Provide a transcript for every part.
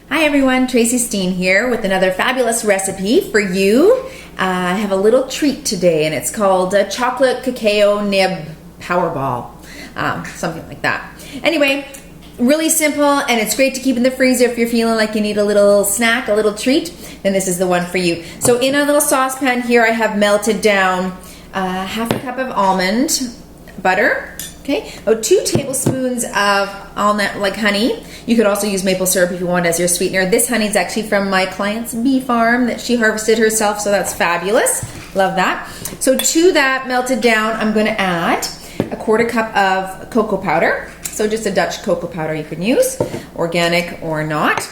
Hi everyone, Tracy Steen here with another fabulous recipe for you. I have a little treat today and it's called a chocolate cacao nib powerball, something like that. Anyway, really simple and it's great to keep in the freezer if you're feeling like you need a little snack, a little treat, then this is the one for you. So in a little saucepan here I have melted down half a cup of almond butter. Okay, about 2 tablespoons of almond, like honey. You could also use maple syrup if you want as your sweetener. This honey is actually from my client's bee farm that she harvested herself, so that's fabulous. Love that. So to that melted down, I'm going to add a 1/4 cup of cocoa powder. So just a Dutch cocoa powder you can use, organic or not,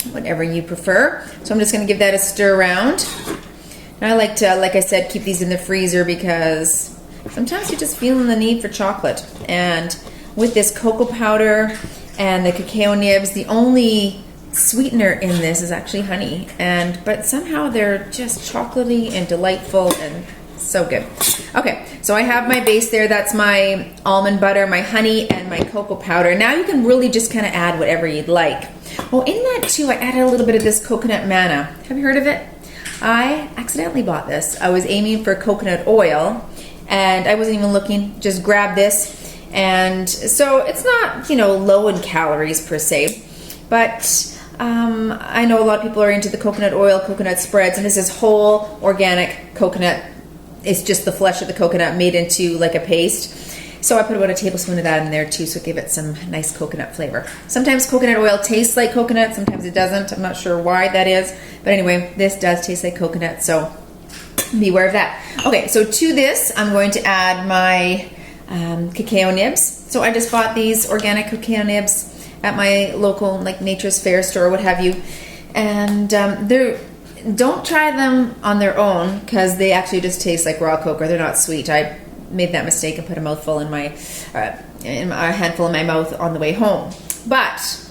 whatever you prefer. So I'm just going to give that a stir around. And I like to, like I said, keep these in the freezer because sometimes you're just feeling the need for chocolate. And with this cocoa powder and the cacao nibs, the only sweetener in this is actually honey. But somehow they're just chocolatey and delightful and so good. Okay, so I have my base there. That's my almond butter, my honey, and my cocoa powder. Now you can really just kind of add whatever you'd like. Oh, in that too, I added a little bit of this coconut manna. Have you heard of it? I accidentally bought this. I was aiming for coconut oil and I wasn't even looking, just grabbed this. And so it's not, low in calories per se, but I know a lot of people are into the coconut oil, coconut spreads, and this is whole organic coconut. It's just the flesh of the coconut made into like a paste. So I put about a tablespoon of that in there too, so give it some nice coconut flavor. Sometimes coconut oil tastes like coconut, sometimes it doesn't. I'm not sure why that is, but anyway, this does taste like coconut, so beware of that. Okay, so to this, I'm going to add my cacao nibs. So I just bought these organic cacao nibs at my local Nature's Fair store, what have you. And don't try them on their own because they actually just taste like raw cocoa. They're not sweet. I made that mistake and put a mouthful in a handful in my mouth on the way home. But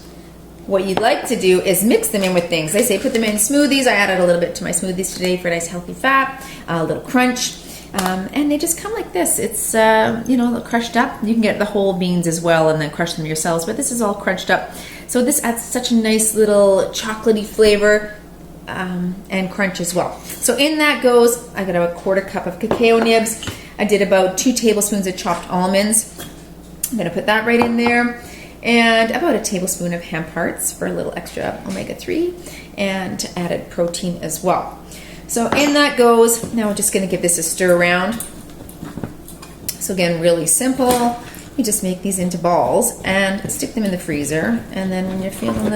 what you'd like to do is mix them in with things. They say put them in smoothies. I added a little bit to my smoothies today for a nice healthy fat, a little crunch. And they just come like this. It's, a little crushed up. You can get the whole beans as well and then crush them yourselves, but this is all crunched up. So this adds such a nice little chocolatey flavor and crunch as well. So in that goes, I got a 1/4 cup of cacao nibs. I did about 2 tablespoons of chopped almonds. I'm gonna put that right in there. And about a tablespoon of hemp hearts for a little extra omega-3 and added protein as well. So in that goes, now we're just going to give this a stir around. So again, really simple. You just make these into balls and stick them in the freezer. And then when you're feeling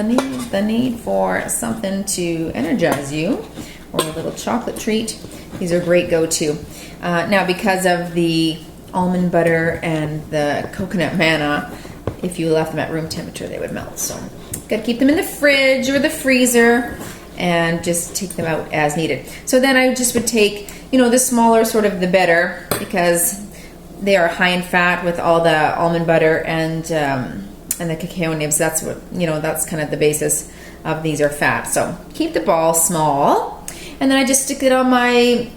the need for something to energize you or a little chocolate treat, these are great go-to. Now because of the almond butter and the coconut manna, if you left them at room temperature, they would melt. So got to keep them in the fridge or the freezer and just take them out as needed. So then I just would take, the smaller sort of the better because they are high in fat with all the almond butter and the cacao nibs. That's what, that's kind of the basis of these are fat. So keep the ball small and then I just stick it on my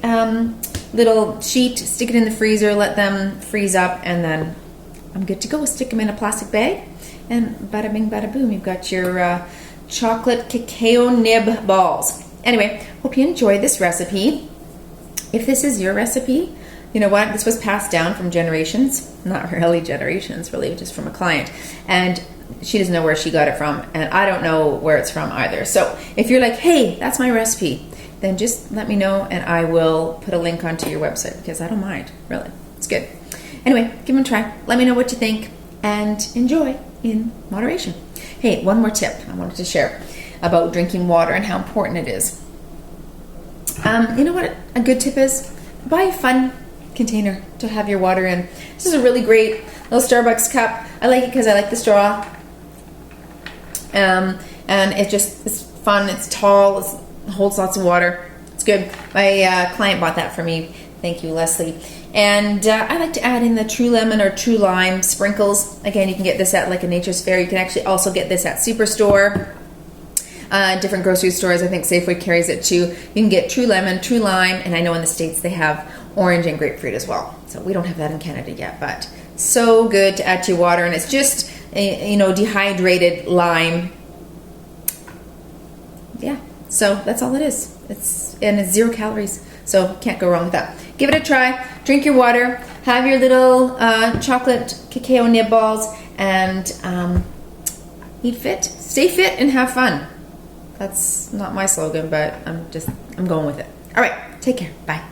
little sheet, stick it in the freezer, let them freeze up, and then I'm good to go. Stick them in a plastic bag and bada bing bada boom, you've got your chocolate cacao nib balls. Anyway, hope you enjoyed this recipe. If this is your recipe, you know what? This was passed down from generations. Not really generations, really, just from a client. And she doesn't know where she got it from, and I don't know where it's from either. So if you're like, hey, that's my recipe, then just let me know and I will put a link onto your website because I don't mind, really. It's good. Anyway, give them a try. Let me know what you think and enjoy in moderation. Hey, one more tip I wanted to share about drinking water and how important it is. You know what a good tip is? Buy a fun container to have your water in. This is a really great little Starbucks cup. I like it because I like the straw. And it's fun, it's tall, it holds lots of water. It's good. My client bought that for me. Thank you, Leslie. And I like to add in the True Lemon or True Lime sprinkles. Again, you can get this at a Nature's Fair. You can actually also get this at Superstore. Different grocery stores, I think Safeway carries it too. You can get True Lemon, True Lime, and I know in the States they have orange and grapefruit as well. So we don't have that in Canada yet, but so good to add to your water. And it's just, dehydrated lime Yeah, so that's all it is. It's 0 calories, so can't go wrong with that. Give it a try. Drink your water. Have your little chocolate cacao nib balls, and eat fit, stay fit, and have fun. That's not my slogan, but I'm going with it. All right, take care. Bye.